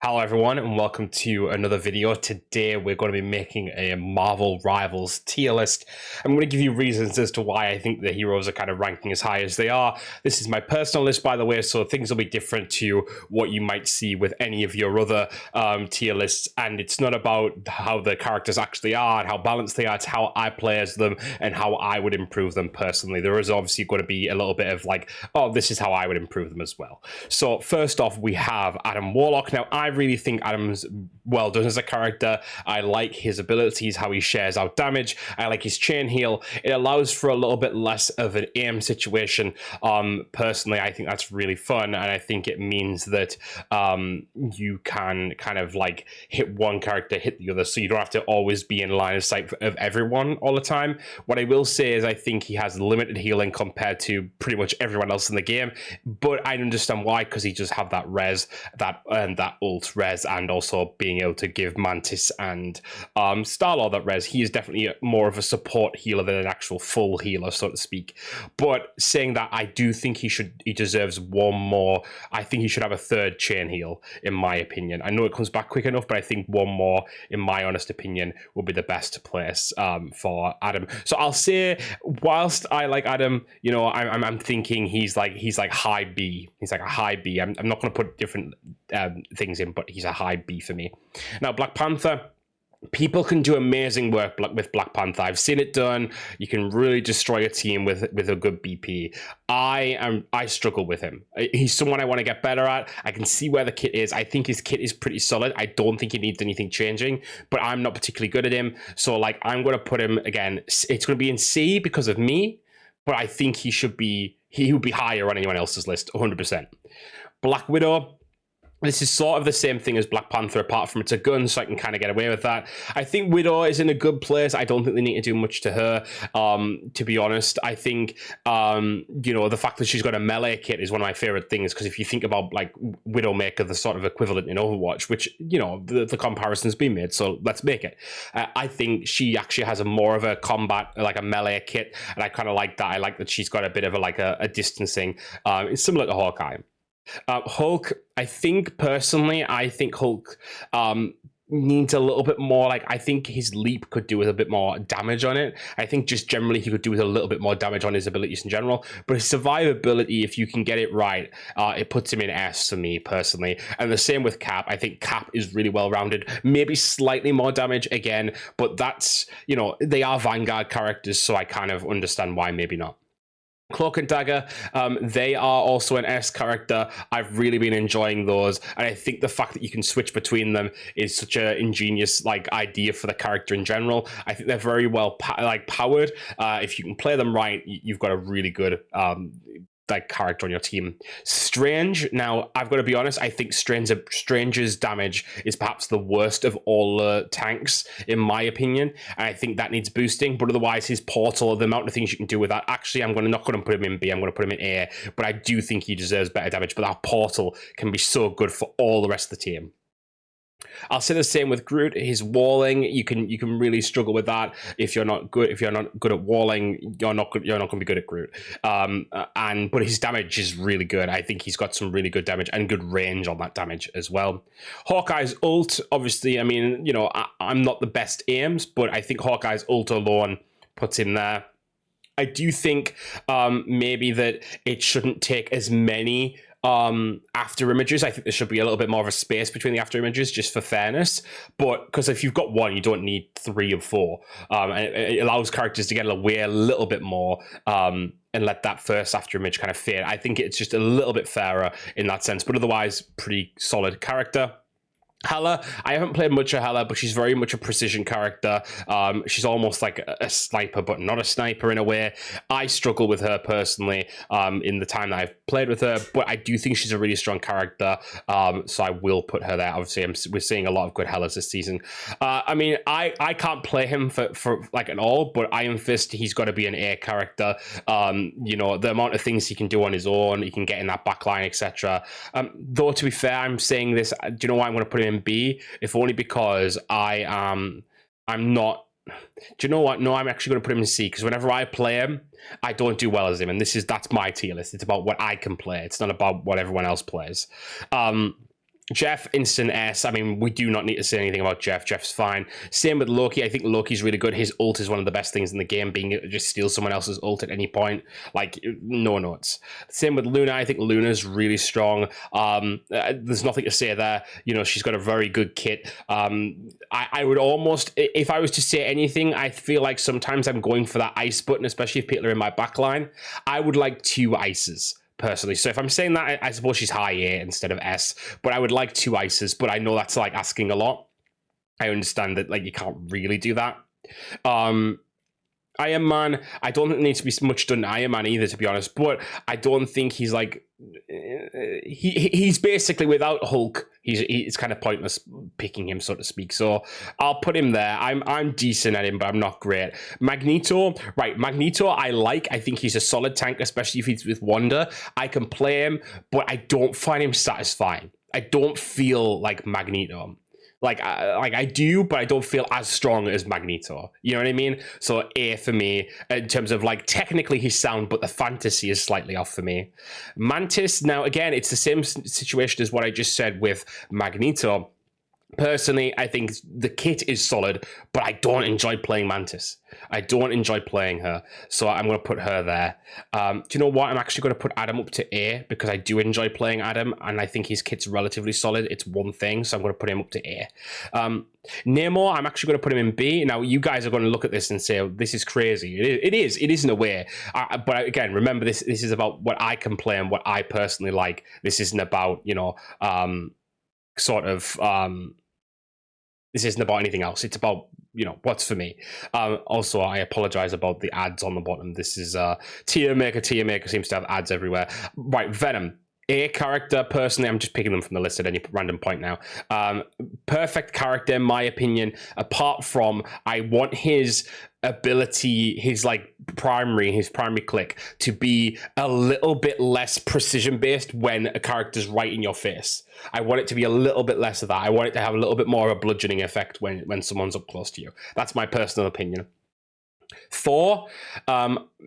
Hello everyone and welcome to another video. Today we're going to be making a Marvel Rivals tier list. I'm going to give you reasons as to why I think the heroes are kind of ranking as high as they are. This is my personal list, by the way, so things will be different to what you might see with any of your other tier lists, and it's not about how the characters actually are and how balanced they are. It's how I play as them and how I would improve them personally. There is obviously going to be a little bit of like, oh, this is how I would improve them as well. So first off, we have Adam Warlock. Now, I really think Adam's well done as a character. I like his abilities, how he shares out damage. I like his chain heal. It allows for a little bit less of an aim situation. Personally, I think that's really fun, and I think it means that you can kind of like hit one character, hit the other, so you don't have to always be in line of sight of everyone all the time. What I will say is I think he has limited healing compared to pretty much everyone else in the game, but I understand why, because he just have that res, that ult res, and also being able to give Mantis and Star-Lord that res. He is definitely more of a support healer than an actual full healer, so to speak. But saying that, I do think he deserves one more. I think he should have a third chain heal, in my opinion. I know it comes back quick enough, but I think one more, in my honest opinion, will be the best place for Adam. So I'll say, whilst I like Adam, you know, I'm thinking he's like high B. He's like a high B. I'm not going to put different things in, but he's a high B for me. Now, Black Panther. People can do amazing work with Black Panther. I've seen it done. You can really destroy a team with a good BP. I struggle with him. He's someone I want to get better at. I can see where the kit is. I think his kit is pretty solid. I don't think he needs anything changing, but I'm not particularly good at him. So like, I'm going to put him again. It's going to be in C because of me, but I think he would be higher on anyone else's list, 100%. Black Widow. This is sort of the same thing as Black Panther, apart from it's a gun, so I can kind of get away with that. I think Widow is in a good place. I don't think they need to do much to her, to be honest. I think, you know, the fact that she's got a melee kit is one of my favorite things, because if you think about, like, Widowmaker, the sort of equivalent in Overwatch, which, you know, the comparison's been made, so let's make it. I think she actually has a more of a combat, like a melee kit, and I kind of like that. I like that she's got a bit of a distancing. It's similar to Hawkeye. Hulk, I think Hulk needs a little bit more. Like, I think his leap could do with a bit more damage on it. I think just generally he could do with a little bit more damage on his abilities in general. But his survivability, if you can get it right, it puts him in S for me personally. And the same with Cap. I think Cap is really well rounded. Maybe slightly more damage again, but that's, you know, they are Vanguard characters, so I kind of understand why maybe not. Cloak and Dagger, they are also an S character. I've really been enjoying those, and I think the fact that you can switch between them is such an ingenious idea for the character in general. I think they're very well powered. If you can play them right, you've got a really good character on your team. Strange, now I've got to be honest, I think Strange's damage is perhaps the worst of all the tanks, in my opinion, and I think that needs boosting. But otherwise, his portal, the amount of things you can do with that, actually I'm not going to put him in B, I'm going to put him in A, but I do think he deserves better damage. But that portal can be so good for all the rest of the team. I'll say the same with Groot. His walling, you can really struggle with that. If you're not good at walling, you're not going to be good at Groot. But his damage is really good. I think he's got some really good damage and good range on that damage as well. Hawkeye's ult, obviously, I mean, you know, I'm not the best aims, but I think Hawkeye's ult alone puts him there. I do think maybe that it shouldn't take as many after images. I think there should be a little bit more of a space between the after images, just for fairness. But because if you've got one, you don't need 3 or 4. And it allows characters to get away a little bit more and let that first after image kind of fade. I think it's just a little bit fairer in that sense, but otherwise pretty solid character. Hela, I haven't played much of Hela, but she's very much a precision character. She's almost like a sniper, but not a sniper in a way. I struggle with her personally in the time that I've played with her, but I do think she's a really strong character, so I will put her there. Obviously, we're seeing a lot of good Helas this season. I mean, I can't play him for like at all, but Iron Fist, he's got to be an A character. You know, the amount of things he can do on his own, he can get in that backline, etc. Though, to be fair, I'm saying this, do you know why I'm going to put him in B? If only because I'm not. Do you know what? No, I'm actually going to put him in C, because whenever I play him, I don't do well as him, and that's my tier list. It's about what I can play. It's not about what everyone else plays. Jeff, instant S. I mean, we do not need to say anything about Jeff. Jeff's fine. Same with Loki. I think Loki's really good. His ult is one of the best things in the game, being able to just steal someone else's ult at any point. Like, no notes. Same with Luna. I think Luna's really strong. There's nothing to say there. You know, she's got a very good kit. I would almost, if I was to say anything, I feel like sometimes I'm going for that ice button, especially if people are in my backline. I would like 2 ices. Personally, so if I'm saying that, I suppose she's high A instead of S, but I would like 2 ices, but I know that's like asking a lot. I understand that like you can't really do that. Iron Man, I don't think there needs to be much done to Iron Man either, to be honest, but I don't think he's like he's basically without Hulk. It's kind of pointless picking him, so to speak. So I'll put him there. I'm decent at him, but I'm not great. Magneto, right? Magneto, I like. I think he's a solid tank, especially if he's with Wanda. I can play him, but I don't find him satisfying. I don't feel like Magneto. Like I do, but I don't feel as strong as Magneto. You know what I mean? So A for me, in terms of like technically he's sound, but the fantasy is slightly off for me. Mantis, now again, it's the same situation as what I just said with Magneto. Personally, I think the kit is solid, but I don't enjoy playing Mantis. I don't enjoy playing her, so I'm going to put her there. Do you know what? I'm actually going to put Adam up to A because I do enjoy playing Adam, and I think his kit's relatively solid. It's one thing, so I'm going to put him up to A. Namor, I'm actually going to put him in B. Now, you guys are going to look at this and say, oh, this is crazy. It is in a way. But again, remember, this is about what I can play and what I personally like. This isn't about, you know, this isn't about anything else. It's about, you know, what's for me. Also, I apologize about the ads on the bottom. This is Tier Maker. Tier Maker seems to have ads everywhere. Right, Venom. A character, personally, I'm just picking them from the list at any random point now. Perfect character, in my opinion, apart from I want his ability, his primary click to be a little bit less precision based when a character's right in your face. I want it to be a little bit less of that. I want it to have a little bit more of a bludgeoning effect when someone's up close to you. That's my personal opinion. Thor,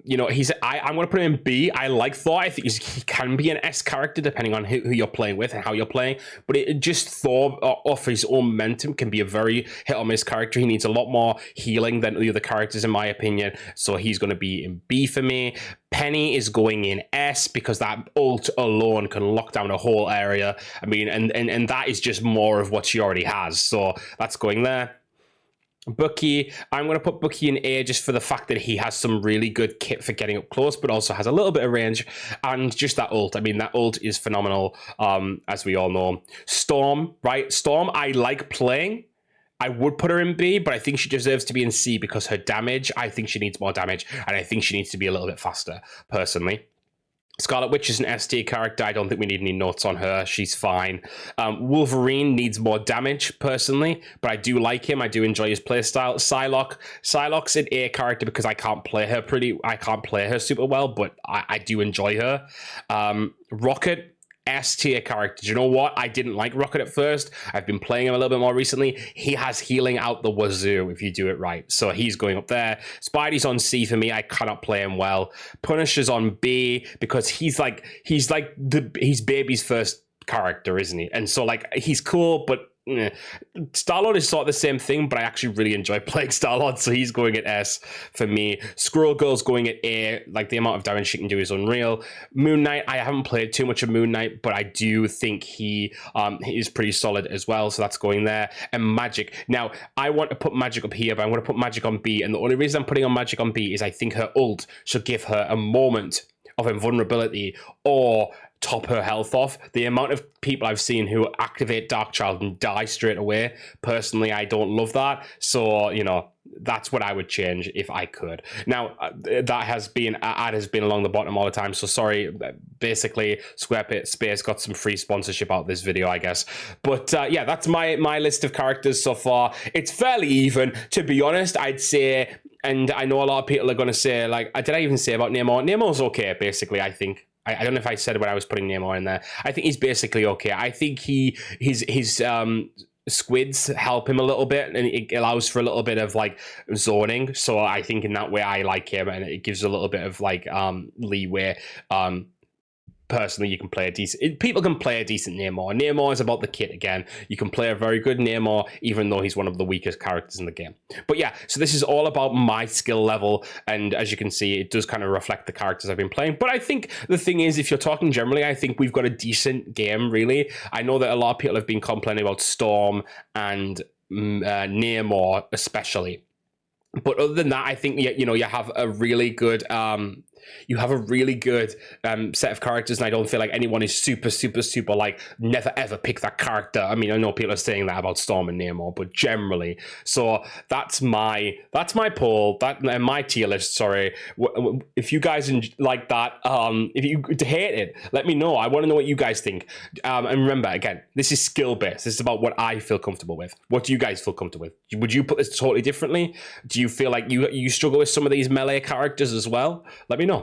you know, I'm going to put him in B. I like Thor. I think he can be an S character depending on who you're playing with and how you're playing. But Thor, off his own momentum, can be a very hit or miss character. He needs a lot more healing than the other characters, in my opinion. So he's going to be in B for me. Penny is going in S because that ult alone can lock down a whole area. I mean, and that is just more of what she already has. So that's going there. Bucky, I'm going to put Bucky in A just for the fact that he has some really good kit for getting up close, but also has a little bit of range, and just that ult. I mean, that ult is phenomenal, as we all know. Storm, right? Storm, I like playing. I would put her in B, but I think she deserves to be in C because her damage, I think she needs more damage, and I think she needs to be a little bit faster, personally. Scarlet Witch is an S tier character. I don't think we need any notes on her. She's fine. Wolverine needs more damage, personally, but I do like him. I do enjoy his playstyle. Psylocke's an A character because I can't play her super well, but I do enjoy her. Rocket, S tier character. Do you know what? I didn't like Rocket at first. I've been playing him a little bit more recently. He has healing out the wazoo if you do it right. So he's going up there. Spidey's on C for me. I cannot play him well. Punisher's on B because he's Baby's first character, isn't he? And so he's cool, but Star-Lord is sort of the same thing, but I actually really enjoy playing Star-Lord, so he's going at S for me. Squirrel Girl's going at A. Like, the amount of damage she can do is unreal. Moon Knight, I haven't played too much of Moon Knight, but I do think he is pretty solid as well, so that's going there. And Magic. Now, I want to put Magic up here, but I'm going to put Magic on B, and the only reason I'm putting on Magic on B is I think her ult should give her a moment of invulnerability or top her health off. The amount of people I've seen who activate Darkchild and die straight away, personally, I don't love that. So, you know, that's what I would change if I could. Now, that has been, ad has been along the bottom all the time, so sorry. Basically, Squarespace got some free sponsorship out of this video, I guess. But yeah, that's my list of characters so far. It's fairly even, to be honest, I'd say. And I know a lot of people are going to say, did I even say about Namor? Namor's okay, basically, I think. I don't know if I said it when I was putting Namor in there. I think he's basically okay. I think his squids help him a little bit, and it allows for a little bit of zoning. So I think in that way I like him, and it gives a little bit of leeway. personally, you can play a decent. People can play a decent Namor. Namor is about the kit again. You can play a very good Namor, even though he's one of the weakest characters in the game. But yeah, so this is all about my skill level, and as you can see, it does kind of reflect the characters I've been playing. But I think the thing is, if you're talking generally, I think we've got a decent game. Really, I know that a lot of people have been complaining about Storm and Namor, especially. But other than that, I think you have a really good set of characters, and I don't feel like anyone is super like never ever pick that character. I mean, I know people are saying that about Storm and Namor, but generally, so that's my poll, and my tier list. Sorry, if you guys like that, if you hate it, let me know. I want to know what you guys think. And remember, again, this is skill based. This is about what I feel comfortable with. What do you guys feel comfortable with? Would you put this totally differently? Do you feel like you struggle with some of these melee characters as well? Let me know.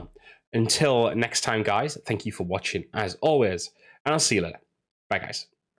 Until next time, guys, thank you for watching as always, and I'll see you later. Bye, guys.